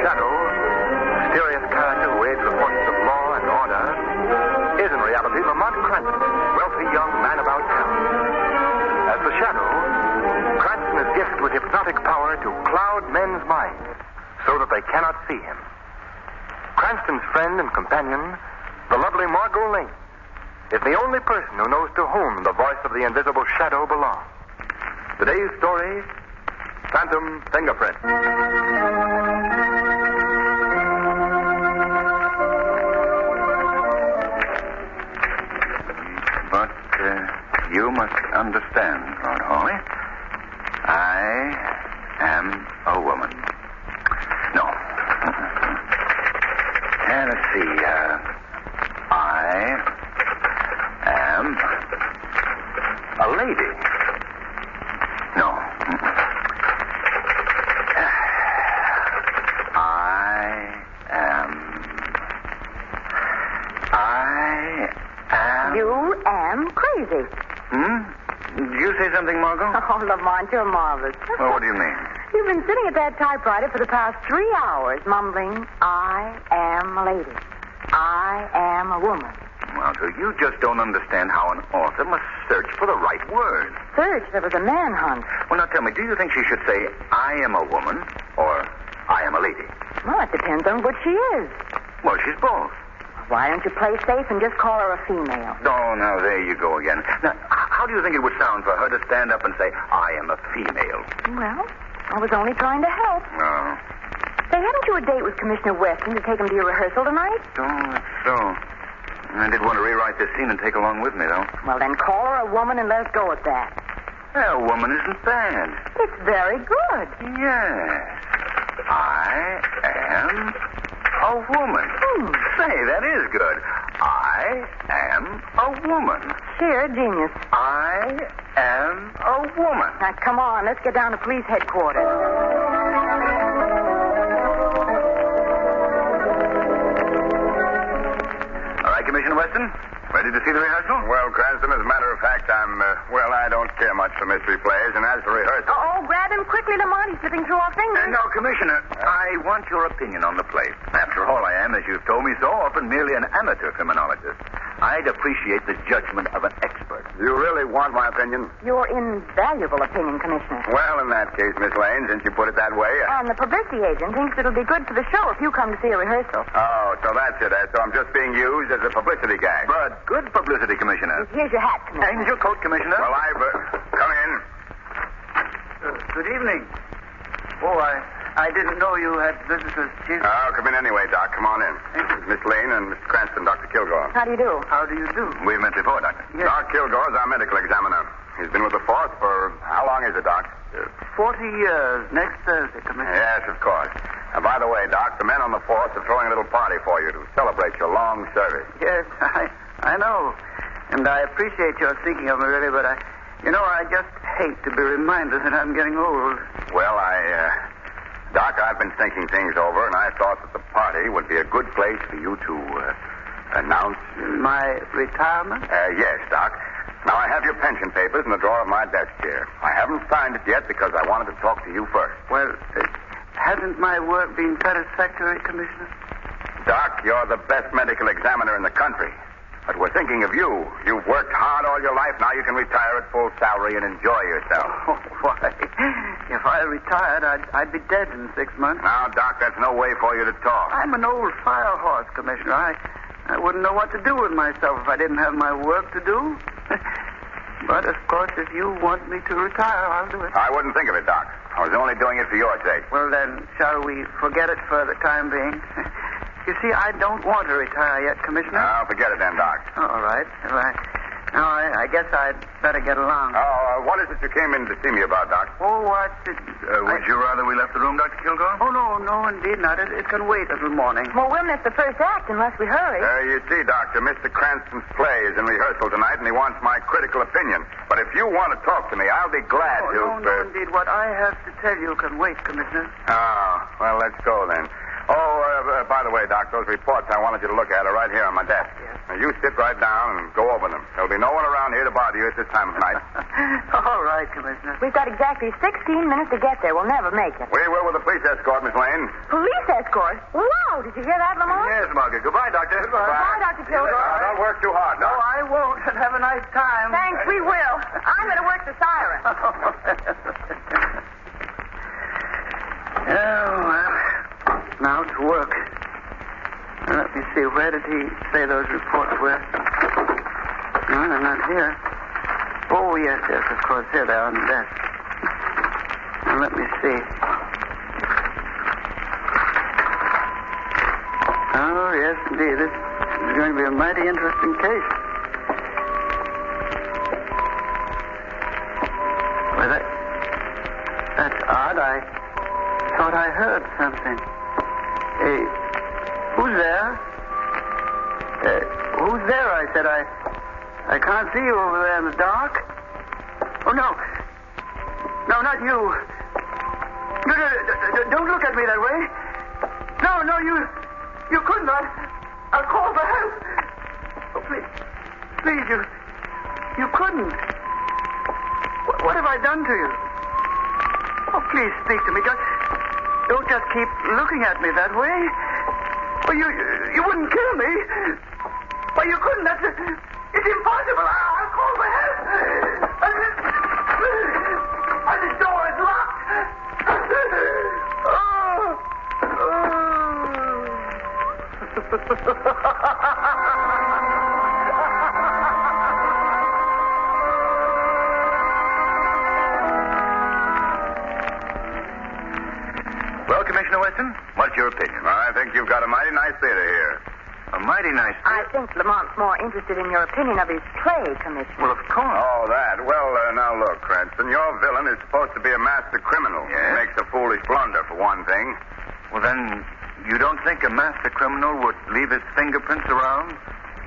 Shadow, mysterious character who aids the forces of law and order, is in reality Lamont Cranston, wealthy young man about town. As the Shadow, Cranston is gifted with hypnotic power to cloud men's minds so that they cannot see him. Cranston's friend and companion, the lovely Margo Lane, is the only person who knows to whom the voice of the invisible Shadow belongs. Today's story, Phantom Fingerprints. But you must understand, Lord Hawley, I am a woman. No. Let's see. I am a lady. No. You am crazy. Did you say something, Margo? Oh, Lamont, you're marvelous. Well, what do you mean? You've been sitting at that typewriter for the past 3 hours, mumbling, I am a lady. I am a woman. Well, so you just don't understand how an author must search for the right word. Search? There was a manhunt. Well, now tell me, do you think she should say, I am a woman, or I am a lady? Well, it depends on what she is. Well, she's both. Why don't you play safe and just call her a female? Oh, now there you go again. Now, how do you think it would sound for her to stand up and say, I am a female? Well, I was only trying to help. Oh. Say, hadn't you a date with Commissioner Weston to take him to your rehearsal tonight? Oh, that's so. I did want to rewrite this scene and take along with me, though. Well, then call her a woman and let us go at that. Well, a woman isn't bad. It's very good. Yes. I am a woman. Say, that is good. I am a woman. Sheer genius. I am a woman. Now, come on. Let's get down to police headquarters. All right, Commissioner Weston. Ready to see the rehearsal? Well, Cranston, as a matter of fact, I don't care much for mystery plays, and as for rehearsal... Oh, grab him quickly, Lamont. He's slipping through our fingers. No, Commissioner, I want your opinion on the play. After all, I am, as you've told me so often, merely an amateur criminologist. I'd appreciate the judgment of an expert. You really want my opinion? Your invaluable opinion, Commissioner. Well, in that case, Miss Lane, since you put it that way... And the publicity agent thinks it'll be good for the show if you come to see a rehearsal. Oh, so that's it, So I'm just being used as a publicity gag. But good publicity, Commissioner. Here's your hat, Commissioner. And your coat, Commissioner. Well, come in. Good evening. Oh, I didn't know you had visitors, Chief. Oh, come in anyway, Doc. Come on in. Miss Lane and Mr. Cranston, Dr. Kilgore. How do you do? How do you do? We've met before, Doctor. Yes. Doc Kilgore is our medical examiner. He's been with the force for... How long is it, Doc? 40 years. Next Thursday, Commissioner. Yes, of course. And by the way, Doc, the men on the force are throwing a little party for you to celebrate your long service. Yes, I know. And I appreciate your thinking of me, really, but I just hate to be reminded that I'm getting old. Well, Doc, I've been thinking things over, and I thought that the party would be a good place for you to announce... My retirement? Yes, Doc. Now, I have your pension papers in the drawer of my desk here. I haven't signed it yet because I wanted to talk to you first. Well, hasn't my work been satisfactory, Commissioner? Doc, you're the best medical examiner in the country. But we're thinking of you. You've worked hard all your life. Now you can retire at full salary and enjoy yourself. Oh, why? If I retired, I'd be dead in 6 months. Now, Doc, that's no way for you to talk. I'm an old fire horse, Commissioner. I wouldn't know what to do with myself if I didn't have my work to do. But, of course, if you want me to retire, I'll do it. I wouldn't think of it, Doc. I was only doing it for your sake. Well, then, shall we forget it for the time being? You see, I don't want to retire yet, Commissioner. No, forget it then, Doc. All right. Now, I guess I'd better get along. Oh, what is it you came in to see me about, Doc? Oh, what? Would you rather we left the room, Dr. Kilgore? Oh, no, indeed not. It can wait until morning. Well, we'll miss the first act unless we hurry. You see, Doctor, Mr. Cranston's play is in rehearsal tonight, and he wants my critical opinion. But if you want to talk to me, I'll be glad to... No, indeed. What I have to tell you can wait, Commissioner. Oh, well, let's go then. Oh, by the way, Doc, those reports I wanted you to look at are right here on my desk. Yes. Now, you sit right down and go over them. They'll There'll be no one around here to bother you at this time of night. All right, Commissioner. We've got exactly 16 minutes to get there. We'll never make it. We will with the police escort, Miss Lane. Police escort? Wow, did you hear that, Lamont? Yes, Margo. Goodbye, Doctor. Goodbye, Dr. Kilgore. Don't work too hard, No, now. I won't. And have a nice time. Thanks, we will. I'm going to work the siren. Oh, well. Now to work. Let me see. Where did he say those reports were? No, they're not here. Oh, yes, of course. Here they are on the desk. Now, let me see. Oh, yes, indeed. This is going to be a mighty interesting case. Well, that's odd. I thought I heard something. Hey, who's there? Who's there? I said. I can't see you over there in the dark. Oh, no. No, not you. No, don't look at me that way. No, you couldn't. I'll call for help. Oh, please, you couldn't. What have I done to you? Oh, please speak to me. Don't just keep looking at me that way. Well, you wouldn't kill me. Well, you couldn't. It's impossible. I'll call for help. The door is locked. Well, Commissioner Weston, what's your opinion? I think you've got a mighty nice theater here. A mighty nice... I think Lamont's more interested in your opinion of his play, Commissioner. Well, of course. Oh, that. Well, now look, Cranston, your villain is supposed to be a master criminal. Yes? He makes a foolish blunder, for one thing. Well, then, you don't think a master criminal would leave his fingerprints around,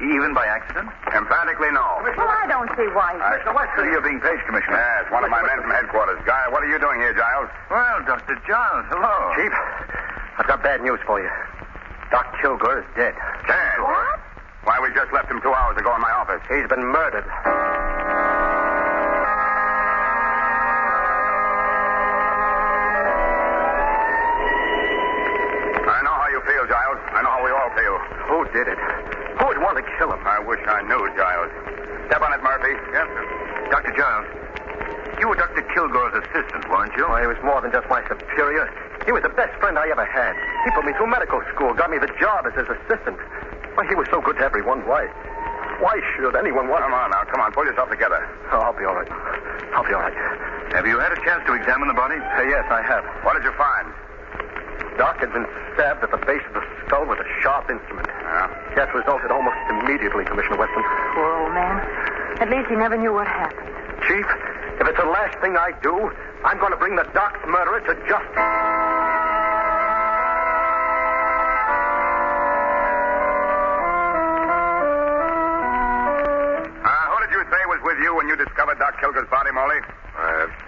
even by accident? Emphatically, no. Well, I don't see why. You're being paged, Commissioner. Yes, one of my men from headquarters. Guy, what are you doing here, Giles? Well, Dr. Giles, hello. Chief, I've got bad news for you. Doc Kilgore is dead. Dead? What? Why, we just left him 2 hours ago in my office. He's been murdered. I know how you feel, Giles. I know how we all feel. Who did it? Who would want to kill him? I wish I knew, Giles. Step on it, Murphy. Yes, sir. Dr. Giles, you were Dr. Kilgore's assistant, weren't you? Well, he was more than just my superior. He was the best friend I ever had. He put me through medical school, got me the job as his assistant. Why, he was so good to everyone. Why should anyone want... Come on now, come on. Pull yourself together. Oh, I'll be all right. I'll be all right. Have you had a chance to examine the body? Yes, I have. What did you find? Doc had been stabbed at the base of the skull with a sharp instrument. Yeah. Death resulted almost immediately, Commissioner Weston. Poor old man. At least he never knew what happened. Chief, if it's the last thing I do, I'm going to bring the Doc's murderer to justice. Who did you say was with you when you discovered Doc Kilgore's body, Molly?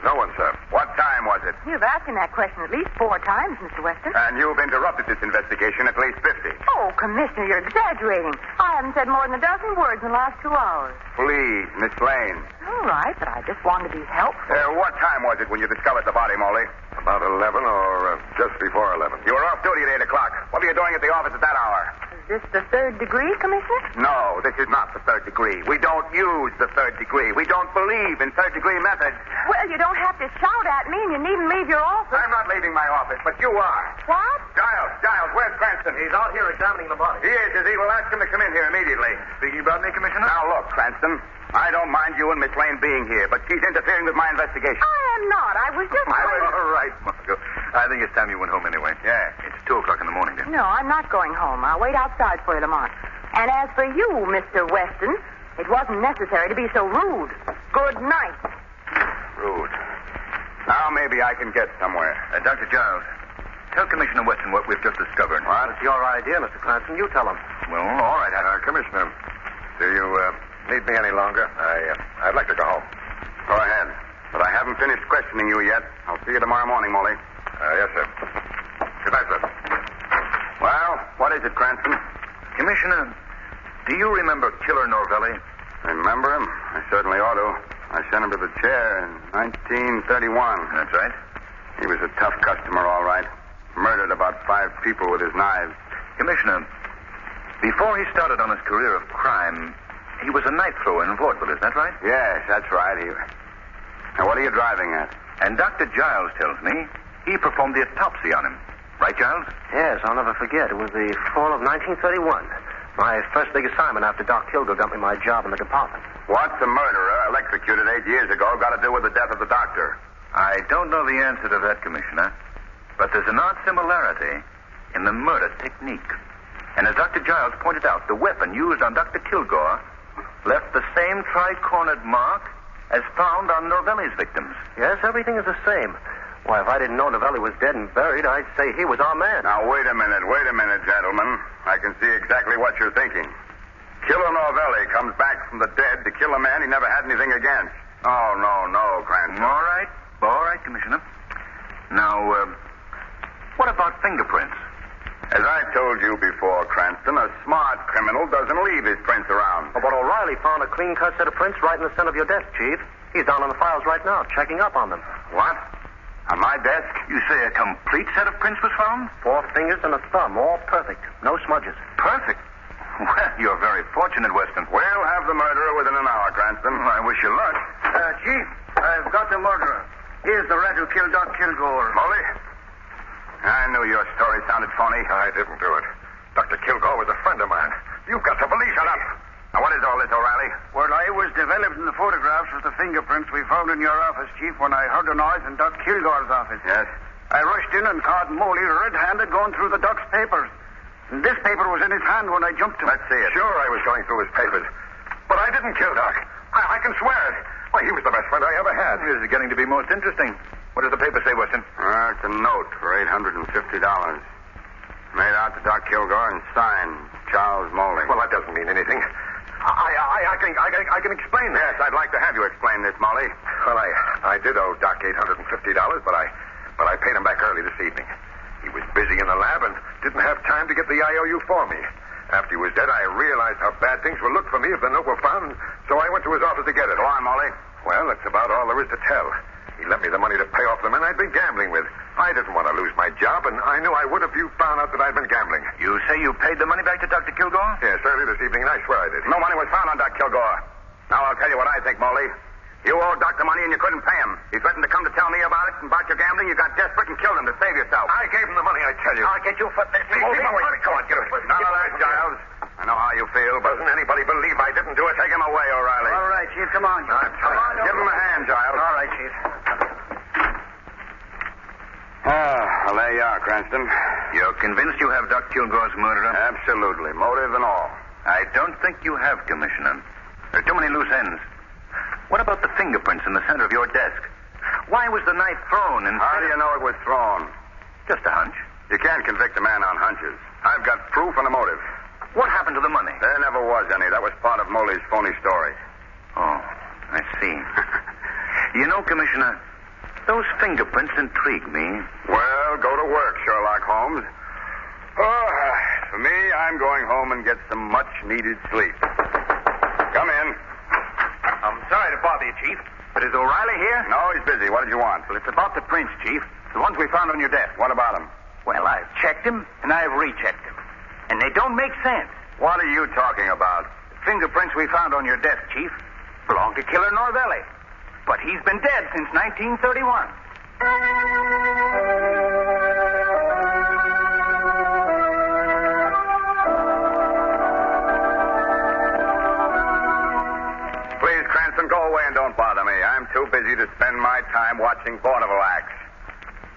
No one, sir. What time was it? You've asked him that question at least 4 times, Mr. Weston. And you've interrupted this investigation at least 50. Oh, Commissioner, you're exaggerating. I haven't said more than a dozen words in the last 2 hours. Please, Miss Lane. All right, but I just wanted to be helpful. What time was it when you discovered the body, Molly? About 11 or just before 11. You were off duty at 8 o'clock. What were you doing at the office at that hour? Is this the 3rd degree, Commissioner? No, this is not the 3rd degree. We don't use the 3rd degree. We don't believe in 3rd degree methods. Well, you don't have to shout at me, and you needn't leave your office. I'm not leaving my office, but you are. What? Giles, where's Cranston? He's out here examining the body. He is he? We'll ask him to come in here immediately. Speaking about me, Commissioner? Now, look, Cranston, I don't mind you and Miss Lane being here, but she's interfering with my investigation. I am not. I was just... All right, Margo. I think it's time you went home anyway. Yeah. It's 2 o'clock in the morning, dear. No, I'm not going home. I'll wait outside for you, Lamont. And as for you, Mr. Weston, it wasn't necessary to be so rude. Good night. Rude. Now maybe I can get somewhere. Dr. Giles, tell Commissioner Weston what we've just discovered. Well, it's your idea, Mr. Cranston. You tell him. Well, all right. Commissioner, do you need me any longer? I'd like to go home. Go ahead. But I haven't finished questioning you yet. I'll see you tomorrow morning, Molly. Yes, sir. Good night, sir. Well, what is it, Cranston? Commissioner, do you remember Killer Norvelli? Remember him? I certainly ought to. I sent him to the chair in 1931. That's right. He was a tough customer, all right. Murdered about 5 people with his knives. Commissioner, before he started on his career of crime, he was a knife thrower in vaudeville, is that right? Yes, that's right. Now, what are you driving at? And Dr. Giles tells me he performed the autopsy on him. Right, Giles? Yes, I'll never forget. It was the fall of 1931. My first big assignment after Doc Kilgore got me my job in the department. What's the murderer electrocuted 8 years ago got to do with the death of the doctor? I don't know the answer to that, Commissioner. But there's an odd similarity in the murder technique. And as Dr. Giles pointed out, the weapon used on Dr. Kilgore left the same tri-cornered mark as found on Novelli's victims. Yes, everything is the same. Why, if I didn't know Novelli was dead and buried, I'd say he was our man. Now, wait a minute, gentlemen. I can see exactly what you're thinking. Killer Novelli comes back from the dead to kill a man he never had anything against. Oh, no, Cranston. All right, Commissioner. Now, what about fingerprints? As I told you before, Cranston, a smart criminal doesn't leave his prints around. Oh, but O'Reilly found a clean-cut set of prints right in the center of your desk, Chief. He's down on the files right now, checking up on them. What? On my desk? You say a complete set of prints was found? 4 fingers and a thumb, all perfect. No smudges. Perfect. Well, you're very fortunate, Weston. We'll have the murderer within an hour, Cranston. Well, I wish you luck. Chief, I've got the murderer. Here's the rat who killed Doc Kilgore. Molly? I knew your story sounded phony. I didn't do it. Dr. Kilgore was a friend of mine. You've got to believe Shut up. Now, what is all this, O'Reilly? Well, I was developing the photographs of the fingerprints we found in your office, Chief, when I heard a noise in Doc Kilgore's office. Yes? I rushed in and caught Moley red-handed going through the Doc's papers. And this paper was in his hand when I jumped him. Let's see it. Sure, I was going through his papers. But I didn't kill Doc. I can swear it. Why, he was the best friend I ever had. This is getting to be most interesting. What does the paper say, Weston? It's a note for $850. Made out to Doc Kilgore and signed Charles Moley. Well, that doesn't mean anything. I can explain that. Yes, I'd like to have you explain this, Molly. Well, I did owe Doc $850, but I paid him back early this evening. He was busy in the lab and didn't have time to get the IOU for me. After he was dead, I realized how bad things would look for me if the note were found, so I went to his office to get it. Go on, Molly. Well, that's about all there is to tell. He lent me the money to pay off the men I'd been gambling with. I didn't want to lose my job, and I knew I would if you found out that I'd been gambling. You say you paid the money back to Dr. Kilgore? Yes, early this evening, and I swear I did. No money was found on Doc Kilgore. Now, I'll tell you what I think, Molly. You owed Doc the money and you couldn't pay him. He threatened to come to tell me about it and about your gambling. You got desperate and killed him to save yourself. I gave him the money, I tell you. I'll get you for this. Keep away from me. Come on, get it. None of that, Giles. I know how you feel, but... Doesn't anybody believe I didn't do it? Take him away, O'Reilly. All right, Chief, come on. Come on, give him a hand, Giles. All right, Chief. Well, there you are, Cranston. You're convinced you have Doc Kilgore's murderer? Absolutely. Motive and all. I don't think you have, Commissioner. There are too many loose ends. What about the fingerprints in the center of your desk? Why was the knife thrown and... How do you know it was thrown? Just a hunch. You can't convict a man on hunches. I've got proof and a motive. What happened to the money? There never was any. That was part of Moley's phony story. Oh, I see. You know, Commissioner, those fingerprints intrigue me. Well, go to work, Sherlock Holmes. Oh, for me, I'm going home and get some much-needed sleep. Come in. I'm sorry to bother you, Chief, but is O'Reilly here? No, he's busy. What did you want? Well, it's about the prints, Chief. The ones we found on your desk. What about them? Well, I've checked them, and I've rechecked them. And they don't make sense. What are you talking about? The fingerprints we found on your desk, Chief, belong to Killer Novelli. But he's been dead since 1931. Please, Cranston, go away and don't bother me. I'm too busy to spend my time watching vaudeville acts.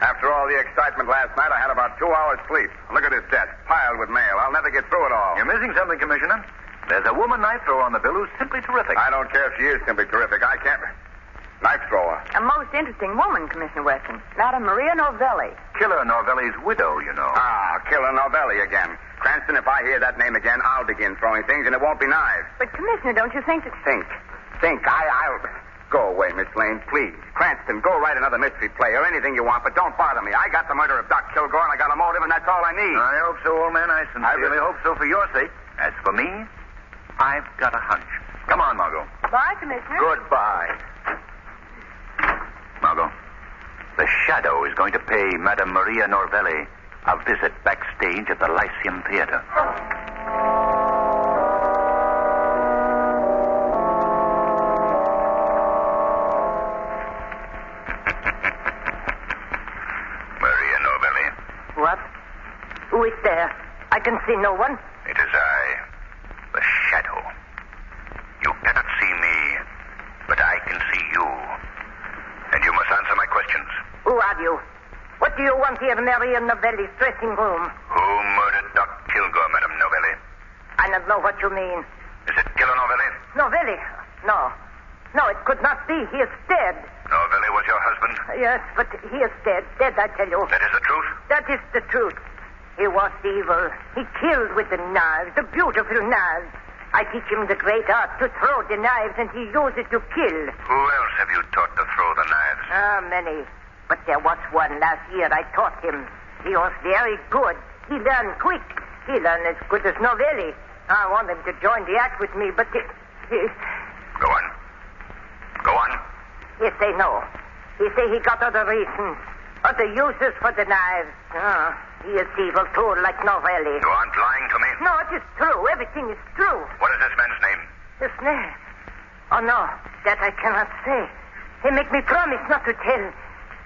After all the excitement last night, I had about 2 hours sleep. Look at this desk, piled with mail. I'll never get through it all. You're missing something, Commissioner. There's a woman knife thrower on the bill who's simply terrific. I don't care if she is simply terrific. I can't... Knife thrower. A most interesting woman, Commissioner Weston. Madame Maria Novelli. Killer Novelli's widow, you know. Ah, Killer Novelli again. Cranston, if I hear that name again, I'll begin throwing things, and it won't be knives. But, Commissioner, don't you think that... Think. I'll... Go away, Miss Lane, please. Cranston, go write another mystery play or anything you want, but don't bother me. I got the murder of Doc Kilgore, and I got a motive, and that's all I need. I hope so, old man. I sincerely hope so for your sake. As for me, I've got a hunch. Come on, Margo. Bye, Commissioner. Goodbye. Margo, the Shadow is going to pay Madame Maria Norvelli a visit backstage at the Lyceum Theater. Maria Norvelli. What? Who is there? I can see no one. It is I, the Shadow. You cannot see me, but I can see you. And you must answer my questions. Who are you? What do you want here in Maria Novelli's dressing room? Who murdered Doc Kilgore, Madame Novelli? I don't know what you mean. Is it Killer Novelli? Novelli? No. No, it could not be. He is dead. Novelli was your husband? Yes, but he is dead. Dead, I tell you. That is the truth? That is the truth. He was evil. He killed with the knives, the beautiful knives. I teach him the great art to throw the knives, and he used it to kill. Who else have you taught to throw the knives? Many. But there was one last year I taught him. He was very good. He learned quick. He learned as good as Novelli. I want him to join the act with me, but he... Go on. Go on. He say no. He say he got other reasons. Other uses for the knives. He is evil too, like Novelli. You aren't lying to me? No, it is true. Everything is true. What is this man's name? His name? Oh, no. That I cannot say. He make me promise not to tell.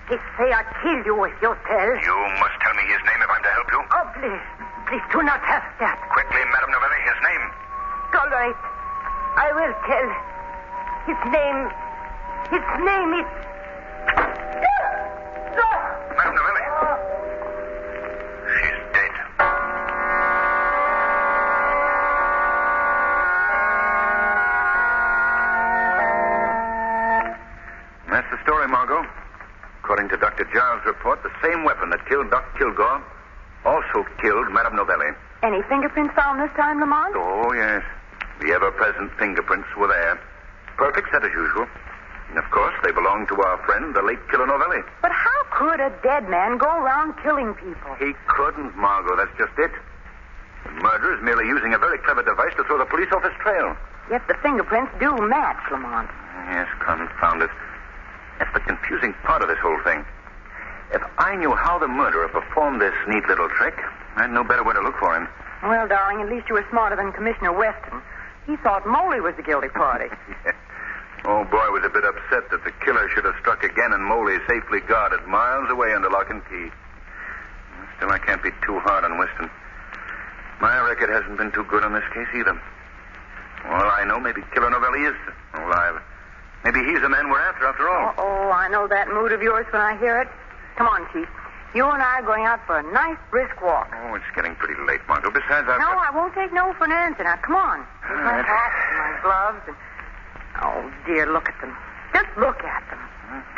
He say I'll kill you if you tell. You must tell me his name if I'm to help you. Oh, please. Please do not have that. Quickly, Madame Novelli, his name. All right. I will tell. His name is... Madame Novelli. She's dead. That's the story, Margo. According to Dr. Giles' report, the same weapon that killed Doc Kilgore also killed Madame Novelli. Any fingerprints found this time, Lamont? Oh, yes. The ever-present fingerprints were there. Perfect set as usual. And, of course, they belonged to our friend, the late Killer Novelli. But how could a dead man go around killing people? He couldn't, Margo. That's just it. The murderer is merely using a very clever device to throw the police off his trail. Yet the fingerprints do match, Lamont. Yes, confound it. That's the confusing part of this whole thing. If I knew how the murderer performed this neat little trick, I'd know better where to look for him. Well, darling, at least you were smarter than Commissioner Weston. He thought Moley was the guilty party. Yeah. Old boy was a bit upset that the killer should have struck again and Moley safely guarded miles away under lock and key. Still, I can't be too hard on Weston. My record hasn't been too good on this case either. Well, I know maybe Killer Novelli is alive. Maybe he's the man we're after all. Oh, I know that mood of yours when I hear it. Come on, Chief. You and I are going out for a nice brisk walk. Oh, it's getting pretty late, Margo. Besides, No, I won't take no for an answer. Now, come on. Here's my right. hat and my gloves and... Oh, dear, look at them. Just look at them.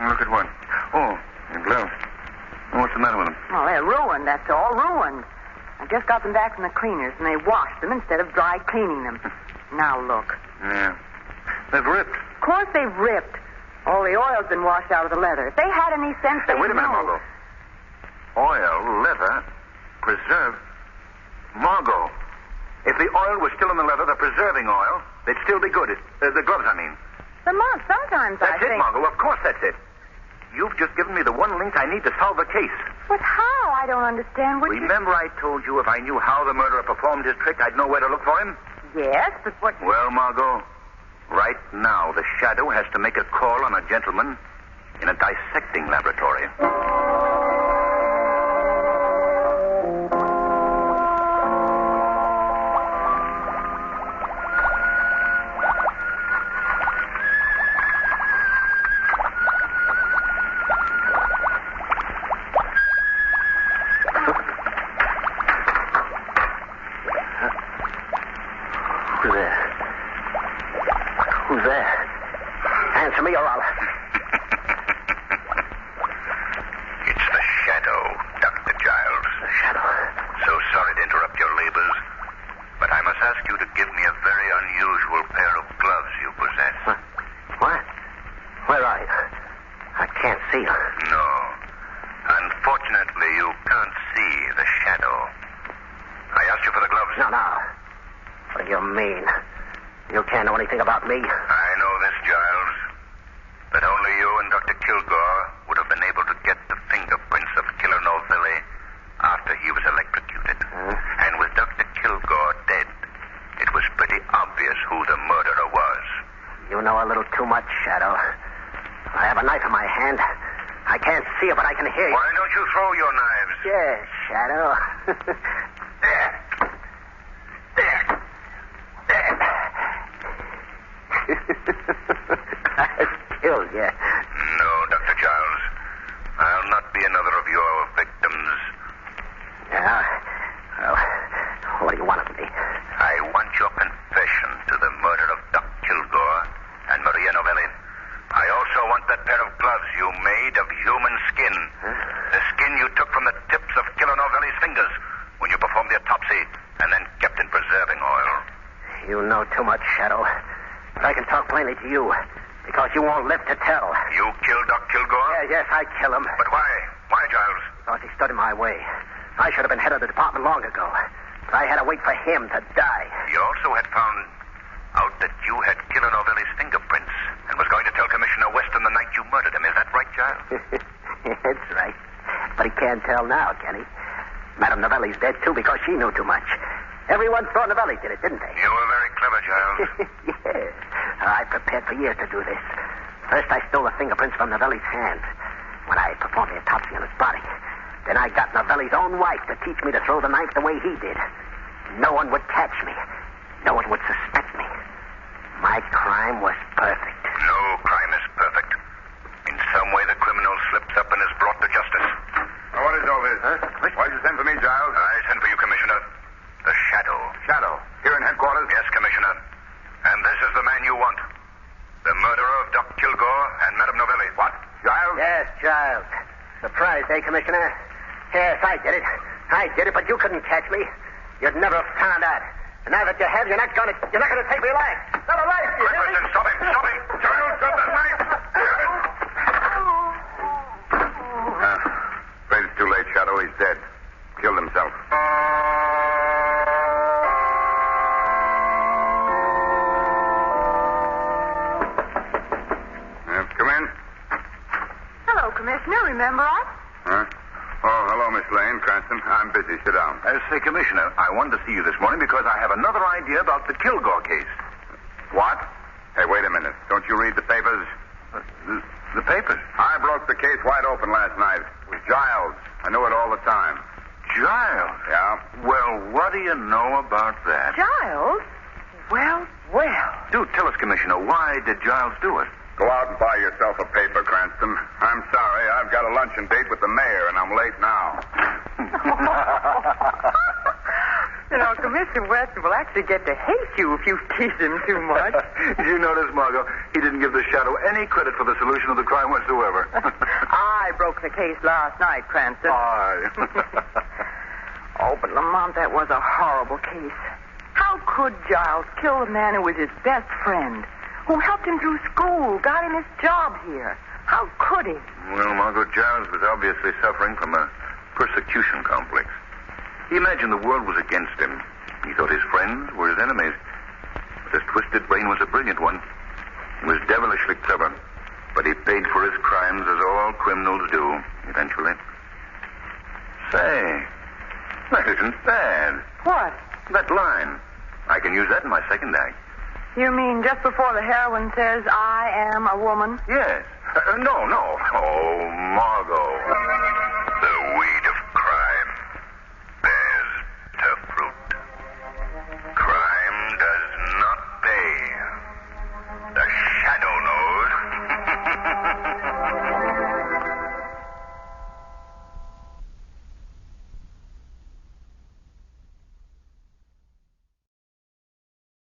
Look at what? Oh, your gloves. What's the matter with them? Well, they're ruined, that's all. Ruined. I just got them back from the cleaners, and they washed them instead of dry cleaning them. Now, look. Yeah. They've ripped. Of course they've ripped. All the oil's been washed out of the leather. If they had any sense, Hey, they'd wait a minute, know. Margo. Oil, leather, preserved. Margo, if the oil was still in the leather, the preserving oil, they'd still be good. The gloves, I mean. Lamont, sometimes That's I think... it, Margo. Of course that's it. You've just given me the one link I need to solve the case. But how? I don't understand what Remember I told you if I knew how the murderer performed his trick, I'd know where to look for him? Yes, but what... Well, Margo, right now the Shadow has to make a call on a gentleman in a dissecting laboratory. Who's there? Answer me or I'll... It's the Shadow, Dr. Giles. The Shadow? So sorry to interrupt your labors, but I must ask you to give me a very unusual pair of gloves you possess. What? Where are you? I can't see you. No. Unfortunately, you can't see the Shadow. I asked you for the gloves. No. What do you mean? You can't know anything about me. I know this, Giles. That only you and Dr. Kilgore would have been able to get the fingerprints of Killer Novelli after he was electrocuted. And with Dr. Kilgore dead, it was pretty obvious who the murderer was. You know a little too much, Shadow. I have a knife in my hand. I can't see it, but I can hear you. Why don't you throw your knives? Yes, Shadow. There. I've killed you. No, Dr. Giles. I'll not be another of your victims. Yeah? Well, what do you want of me? I want your confession to the murder of Doc Kilgore and Maria Novelli. I also want that pair of gloves you made of human skin. Huh? The skin you took from the tips of Killer Novelli's fingers when you performed the autopsy and then kept in preserving oil. You know too much, Shadow. But I can talk plainly to you, because you won't live to tell. You killed Doc Kilgore? Yes, I kill him. But why? Why, Giles? Because he stood in my way. I should have been head of the department long ago. But I had to wait for him to die. You also had found out that you had Killer Novelli's fingerprints and was going to tell Commissioner Weston the night you murdered him. Is that right, Giles? That's right. But he can't tell now, can he? Madame Novelli's dead, too, because she knew too much. Everyone thought Novelli did it, didn't they? You were very clever, Giles. Yes. I prepared for years to do this. First, I stole the fingerprints from Novelli's hands when I performed the autopsy on his body. Then I got Novelli's own wife to teach me to throw the knife the way he did. No one would catch me. No one would suspect me. My crime was perfect. No crime is perfect. In some way, the criminal slips up and is brought to justice. Now, what is all this? Huh? Why'd you send for me, Giles? I sent for you, Commissioner. The Shadow. Shadow. Here in headquarters? Yes, Commissioner. And this is the man you want. The murderer of Doc Kilgore and Madame Novelli. What? Giles? Yes, Giles. Surprised, eh, Commissioner? Yes, I did it. I did it, but you couldn't catch me. You'd never have found out. And now that you have, you're not gonna take me alive. Not alive, you hear me? Listen, stop him. Stop him. Giles, drop that knife! Afraid it's too late, Shadow. He's dead. Killed himself. Come in. Hello, Commissioner. Remember us? Huh? Oh, hello, Miss Lane. Cranston. I'm busy. Sit down. Say, Commissioner, I wanted to see you this morning because I have another idea about the Kilgore case. What? Hey, wait a minute. Don't you read the papers? The papers? I broke the case wide open last night. It was Giles. I knew it all the time. Giles? Yeah? Well, what do you know about that? Giles? Well. Do tell us, Commissioner, why did Giles do it? Go out and buy yourself a paper, Cranston. I'm sorry. I've got a luncheon date with the mayor, and I'm late now. You know, Commissioner Weston will actually get to hate you if you tease him too much. Did you notice, Margo? He didn't give the Shadow any credit for the solution of the crime whatsoever. I broke the case last night, Cranston. Oh, but Lamont, that was a horrible case. How could Giles kill the man who was his best friend, who helped him through school, got him his job here? How could he? Well, Margo, Giles was obviously suffering from a persecution complex. He imagined the world was against him. He thought his friends were his enemies. But his twisted brain was a brilliant one. He was devilishly clever. But he paid for his crimes as all criminals do, eventually. Say, that isn't bad. What? That line. I can use that in my second act. You mean just before the heroine says, I am a woman? Yes. No. Oh, Margo.